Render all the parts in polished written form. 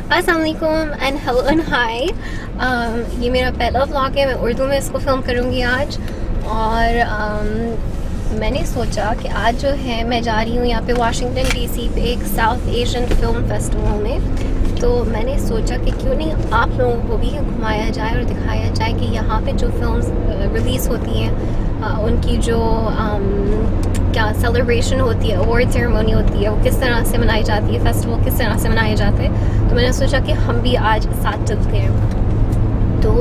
अस्सलाम वालेकुम and hello and hi. ये मेरा पहला व्लॉग है, मैं उर्दू में इसको फ़िल्म करूँगी आज। और मैंने सोचा कि आज जो है मैं जा रही हूँ यहाँ पे वाशिंगटन डीसी पे एक साउथ एशियन फ़िल्म फेस्टिवल में। तो मैंने सोचा कि क्यों नहीं आप लोगों को भी घुमाया जाए और दिखाया जाए कि यहाँ पे जो फिल्म्स रिलीज़ होती हैं उनकी जो क्या सेलिब्रेशन होती है, अवार्ड सेरेमनी होती है, वो किस तरह से मनाई जाती है, फेस्टिवल किस तरह से मनाए जाते हैं। तो मैंने सोचा कि हम भी आज साथ चलते हैं। तो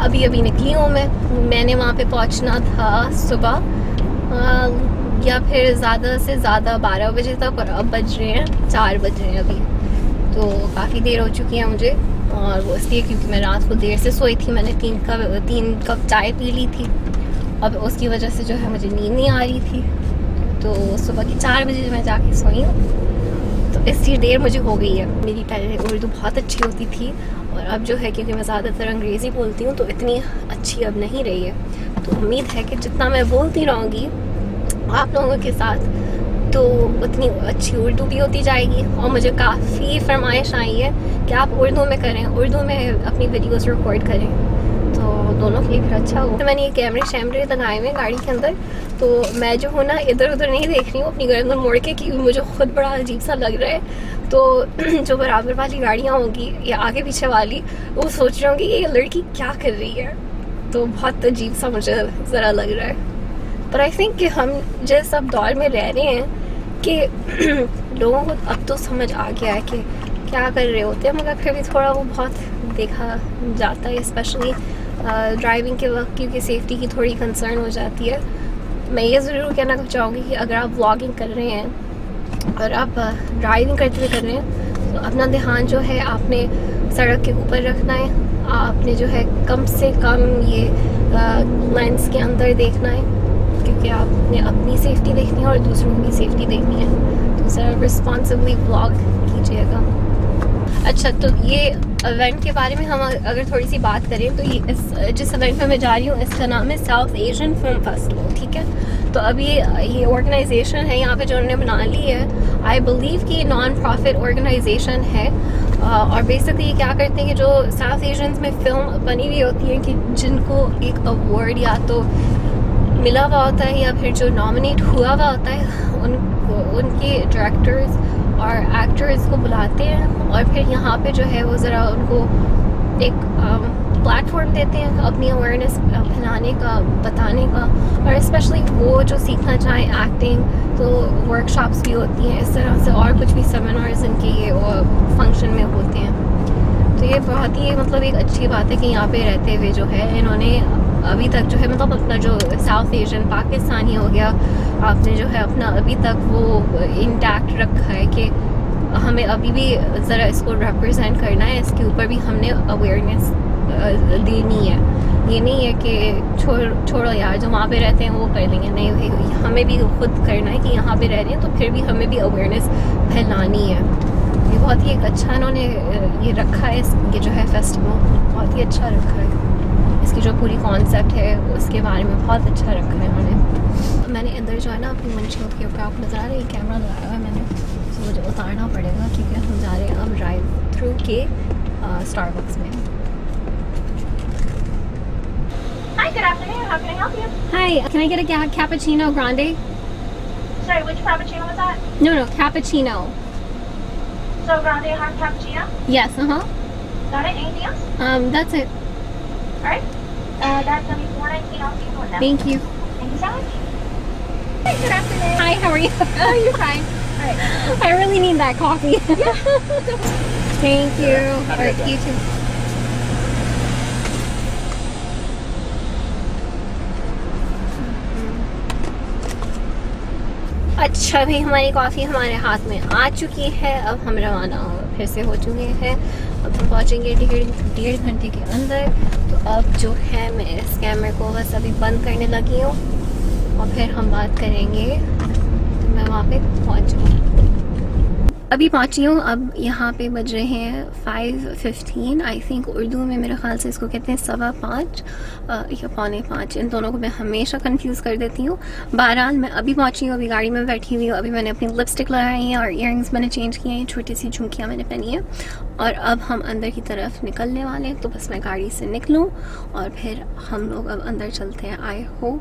अभी निकली हूँ मैंने वहाँ पे पहुँचना था सुबह या फिर ज़्यादा से ज़्यादा 12 बजे तक, और अब बज रहे हैं 4 बज रहे हैं अभी। तो काफ़ी देर हो चुकी है मुझे, और वो इसलिए क्योंकि मैं रात को देर से सोई थी। मैंने 3 कप चाय पी ली थी, अब उसकी वजह से जो है मुझे नींद नहीं आ रही थी। तो सुबह की 4 बजे मैं जाके सोई हूँ, तो इसलिए देर मुझे हो गई है। मेरी पहले उर्दू बहुत अच्छी होती थी, और अब जो है क्योंकि मैं ज़्यादातर अंग्रेज़ी बोलती हूँ तो इतनी अच्छी अब नहीं रही है। तो उम्मीद है कि जितना मैं बोलती रहूँगी आप लोगों के साथ तो उतनी अच्छी उर्दू भी होती जाएगी। और मुझे काफ़ी फरमाइश आई है कि आप उर्दू में करें, उर्दू में अपनी वीडियोस रिकॉर्ड करें, तो दोनों के लिए फिर अच्छा हो। तो मैंने ये कैमरे शैमरे लगाए हुए हैं गाड़ी के अंदर, तो मैं जो हूँ ना इधर उधर नहीं देख रही हूँ अपनी गर्दन मोड़ के, कि मुझे खुद बड़ा अजीब सा लग रहा है। तो जो बराबर वाली गाड़ियाँ होंगी या आगे पीछे वाली, वो सोच रही होंगी ये लड़की क्या कर रही है। तो बहुत अजीब सा मुझे ज़रा लग रहा है। पर आई थिंक कि हम जिस अब दौर में रह रहे हैं कि लोगों को अब तो समझ आ गया है कि क्या कर रहे होते हैं, मगर फिर भी थोड़ा वो बहुत देखा जाता है, स्पेशली ड्राइविंग के वक्त, क्योंकि सेफ्टी की थोड़ी कंसर्न हो जाती है। मैं ये ज़रूर कहना चाहूँगी कि अगर आप व्लॉगिंग कर रहे हैं और आप ड्राइविंग करते हुए कर रहे हैं तो अपना ध्यान जो है आपने सड़क के ऊपर रखना है। आपने जो है कम से कम ये लाइन्स के अंदर देखना है, क्योंकि आपने अपनी सेफ्टी देखनी है और दूसरों की सेफ्टी देखनी है। तो ज़रा रिस्पॉन्सिबली व्लॉग कीजिएगा। अच्छा, तो ये इवेंट के बारे में हम अगर थोड़ी सी बात करें तो ये जिस इवेंट में मैं जा रही हूँ इसका नाम है साउथ एशियन फिल्म फेस्टिवल, ठीक है। तो अभी ये ऑर्गेनाइजेशन है यहाँ पे जो उन्होंने बना ली है, आई बिलीव कि नॉन प्रॉफिट ऑर्गेनाइजेशन है। और बेसिकली क्या करते हैं कि जो साउथ एशियंस में फिल्म बनी हुई होती है कि जिनको एक अवार्ड या तो मिला हुआ होता है या फिर जो नॉमिनेट हुआ हुआ होता है, उनके डायरेक्टर्स और एक्टर्स को बुलाते हैं और फिर यहाँ पे जो है वो ज़रा उनको एक प्लेटफॉर्म देते हैं अपनी अवेयरनेस फैलाने का, बताने का। और स्पेशली वो जो सीखना चाहें एक्टिंग, तो वर्कशॉप्स भी होती हैं इस तरह से, और कुछ भी सेमिनार्स इनके ये फंक्शन में होते हैं। तो ये बहुत ही मतलब एक अच्छी बात है कि यहाँ पे रहते हुए जो है इन्होंने अभी तक जो है मतलब अपना जो साउथ एशियन पाकिस्तानी हो गया, आपने जो है अपना अभी तक वो इंटैक्ट रखा है कि हमें अभी भी ज़रा इसको रिप्रेजेंट करना है, इसके ऊपर भी हमने अवेयरनेस देनी है। ये नहीं है कि छोड़ो यार जो वहाँ पे रहते हैं वो कर लेंगे, नहीं भाई हमें भी खुद करना है कि यहाँ पे रह रहे हैं तो फिर भी हमें भी अवेयरनेस फैलानी है। ये बहुत ही एक अच्छा इन्होंने ये रखा है, ये जो है फेस्टिवल बहुत ही अच्छा रखा है। इसकी जो पूरी कॉन्सेप्ट है उसके बारे में बहुत अच्छा रखा है उन्होंने। मैंने अंदर जो है ना अपनी विंडशील्ड के ऊपर, आप नज़र आ रहे हैं कैमरा लगाया हुआ है मैंने, तो मुझे उतारना पड़ेगा क्योंकि हम जा रहे हैं अब ड्राइव थ्रू के स्टारबक्स में। Hi, good afternoon. How can I help you? Hi, can I get a cappuccino grande? Sorry, which cappuccino was that? No, cappuccino. So grande hot cappuccino. Yes, Got it. Anything else? That's it. All right. That's gonna be $4.19 off the order. Thank you. Thank you so much. Hey, good afternoon. Hi, how are you? Oh, you're fine. All right. I really need that coffee. Thank you. All right, you too. अच्छा भाई, हमारी coffee हमारे हाथ में आ चुकी है। अब हम रवाना फिर से हो चुके हैं। अब हम पहुँचेंगे 1.5 घंटे के अंदर। तो अब जो है मैं इस कैमरे को बस अभी बंद करने लगी हूँ और फिर हम बात करेंगे तो मैं वहाँ पे पहुँच जाऊँ। अभी पहुंची हूँ। अब यहाँ पे बज रहे हैं 5:15 आई थिंक। उर्दू में मेरे ख्याल से इसको कहते हैं 5:15 या 4:45। इन दोनों को मैं हमेशा कंफ्यूज कर देती हूँ। बहरहाल मैं अभी पहुंची हूँ, अभी गाड़ी में बैठी हुई हूँ। अभी मैंने अपनी लिपस्टिक लगाई है और इयररिंग्स मैंने चेंज किए हैं, छोटी सी झुमकियाँ मैंने पहनी है। और अब हम अंदर की तरफ निकलने वाले हैं, तो बस मैं गाड़ी से निकलूँ और फिर हम लोग अब अंदर चलते हैं। आई होप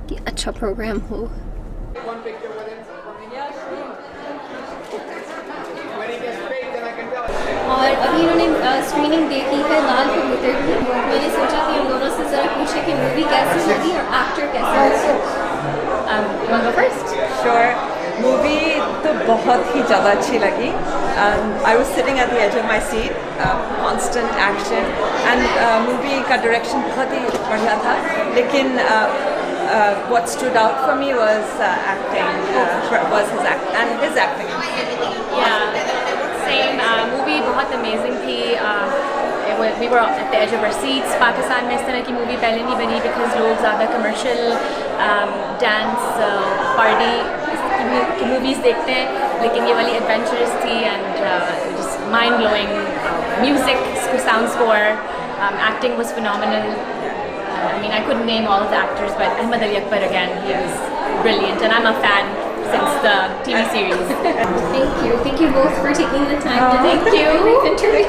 कि अच्छा प्रोग्राम हो। और अभी इन्होंने स्क्रीनिंग देखी है लाल कबूतर की। मैंने सोचा कि हम दोनों से ज़रा पूछे कि मूवी कैसी होगी और एक्टर कैसे होगा। फर्स्ट श्योर, मूवी तो बहुत ही ज़्यादा अच्छी लगी। I was sitting at the edge of my seat, constant action and movie का डायरेक्शन बहुत ही बढ़िया था। लेकिन what stood out for me was acting, was his acting. Yeah, same. Movie बहुत amazing थी. We were at the edge of our seats. Pakistan में इस तरह की मूवी पहले नहीं बनी because लोग ज़्यादा commercial dance party की मूवीज़ देखते हैं, लेकिन ये वाली adventurous थी and just mind blowing. Music, sound score, acting was phenomenal. I mean, I couldn't name all of the actors, but Ahmed Ali Akbar again, he was brilliant, and I'm a fan since the TV series. Thank you both for taking the time to Thank you. brief interview.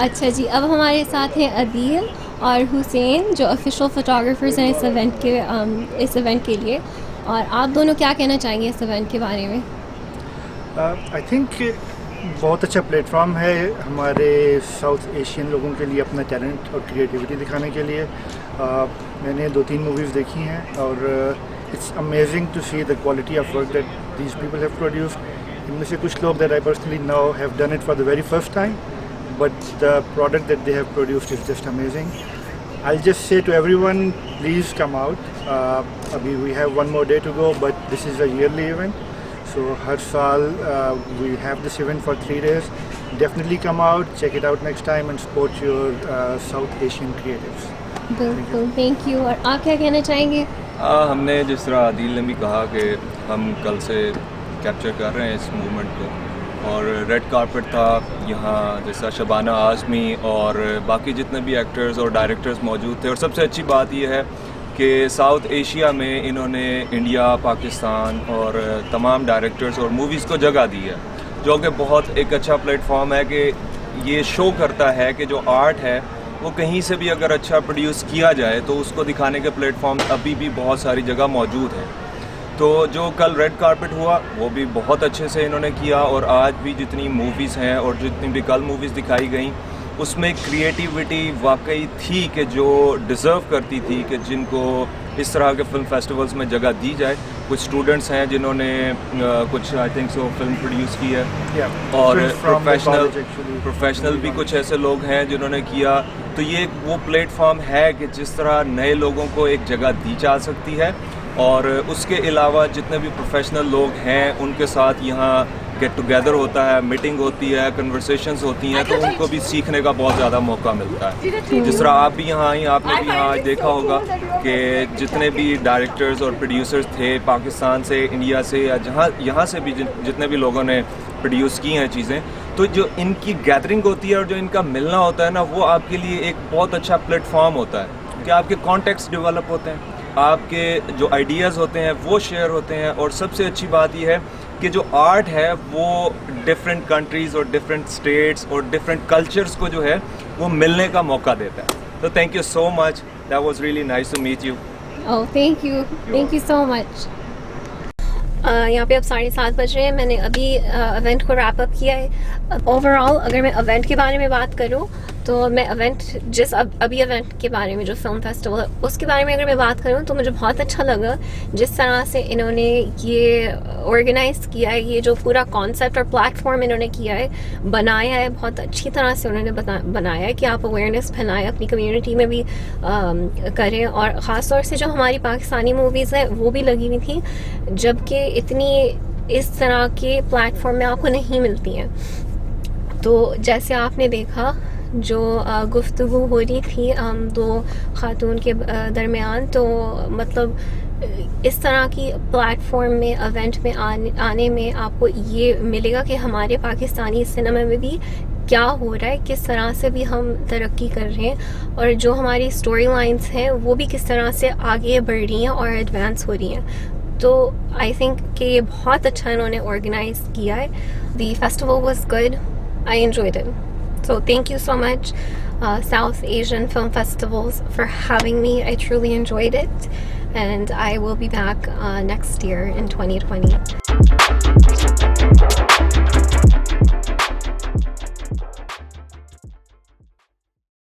अच्छा जी, अब हमारे साथ हैं अदील और हुसैन जो official photographers हैं इस event के लिए। और आप दोनों क्या कहना चाहेंगे इस इवेंट के बारे में? आई थिंक बहुत अच्छा प्लेटफॉर्म है हमारे साउथ एशियन लोगों के लिए अपना टैलेंट और क्रिएटिविटी दिखाने के लिए। मैंने 2-3 मूवीज़ देखी हैं और it's amazing to see the quality of work that these people have produced. इनमें से कुछ लोग that I personally now have done it for the very first time, but the product that they have produced is just amazing. I'll just say to everyone, please come out. We have one more day to go, but this is a yearly event. So har saal we have this event for 3 days. Definitely come out, check it out next time and support your South Asian creatives. बिल्कुल, thank you. और आप क्या कहना चाहेंगे? हमने जिस तरह आदिल ने भी कहा कि हम कल से कैप्चर कर रहे हैं इस मूवमेंट को, और रेड कारपेट था यहाँ, जैसा शबाना आज़मी और बाकी जितने भी एक्टर्स और डायरेक्टर्स मौजूद थे। और सबसे अच्छी बात यह है कि साउथ एशिया में इन्होंने इंडिया, पाकिस्तान और तमाम डायरेक्टर्स और मूवीज़ को जगह दी है, जो कि बहुत एक अच्छा प्लेटफॉर्म है कि ये शो करता है कि जो आर्ट है वो कहीं से भी अगर अच्छा प्रोड्यूस किया जाए तो उसको दिखाने के प्लेटफॉर्म अभी भी बहुत सारी जगह मौजूद हैं। तो जो कल रेड कारपेट हुआ वो भी बहुत अच्छे से इन्होंने किया, और आज भी जितनी मूवीज़ हैं और जितनी भी कल मूवीज़ दिखाई गई उसमें क्रिएटिविटी वाकई थी कि जो डिज़र्व करती थी कि जिनको इस तरह के फिल्म फेस्टिवल्स में जगह दी जाए। कुछ स्टूडेंट्स हैं जिन्होंने कुछ I think so film produce की है, और प्रोफेशनल भी कुछ ऐसे लोग हैं जिन्होंने किया। तो ये वो प्लेटफॉर्म है कि जिस तरह नए लोगों को एक जगह दी जा सकती है, और उसके अलावा जितने भी प्रोफेशनल लोग हैं उनके साथ यहाँ गेट टुगेदर होता है, मीटिंग होती है, कन्वर्सेशंस होती हैं, तो उनको भी सीखने का बहुत ज़्यादा मौका मिलता है। जिस तरह आप भी यहाँ आई, आपने भी यहाँ देखा होगा कि जितने भी डायरेक्टर्स और प्रोड्यूसर्स थे पाकिस्तान से, इंडिया से, या यहाँ से भी जितने भी लोगों ने प्रोड्यूस की हैं चीज़ें, तो जो इनकी गैदरिंग होती है और जो इनका मिलना होता है ना, वो आपके लिए एक बहुत अच्छा प्लेटफॉर्म होता है कि आपके कॉन्टेक्ट्स डेवलप होते हैं, आपके जो आइडियाज़ होते हैं वो शेयर होते हैं, और सबसे अच्छी बात यह है कि जो आर्ट है वो डिफरेंट कंट्रीज़ और डिफरेंट स्टेट्स और डिफरेंट कल्चर्स को जो है वो मिलने का मौका देता है। तो thank you so much, that was really nice to meet you. Oh thank you so much. यहाँ पे अब 7:30 बज रहे हैं। मैंने अभी इवेंट को रैप अप किया है। ओवरऑल अगर मैं इवेंट के बारे में बात करूँ तो मैं अभी इवेंट के बारे में, जो फिल्म फेस्टिवल उसके बारे में अगर मैं बात करूँ तो मुझे बहुत अच्छा लगा जिस तरह से इन्होंने ये ऑर्गेनाइज किया है, ये जो पूरा कॉन्सेप्ट और प्लेटफॉर्म इन्होंने किया है, बनाया है, बहुत अच्छी तरह से उन्होंने बनाया है कि आप अवेयरनेस फैलाएं, अपनी कम्युनिटी में भी करें। और ख़ास तौर से जो हमारी पाकिस्तानी मूवीज़ हैं वो भी लगी हुई थी, जबकि इतनी इस तरह के प्लेटफॉर्म में आपको नहीं मिलती हैं। तो जैसे आपने देखा जो गुफ्तगू हो रही थी दो खातून के दरमियान, तो मतलब इस तरह की प्लेटफॉर्म में इवेंट में आने में आपको ये मिलेगा कि हमारे पाकिस्तानी सिनेमा में भी क्या हो रहा है, किस तरह से भी हम तरक्की कर रहे हैं, और जो हमारी स्टोरी लाइन्स हैं वो भी किस तरह से आगे बढ़ रही हैं और एडवांस हो रही हैं। तो आई थिंक कि ये बहुत अच्छा इन्होंने ऑर्गेनाइज किया है। The festival was good, I enjoyed it. So thank you so much, South Asian Film Festivals, for having me. I truly enjoyed it, and I will be back next year in 2020.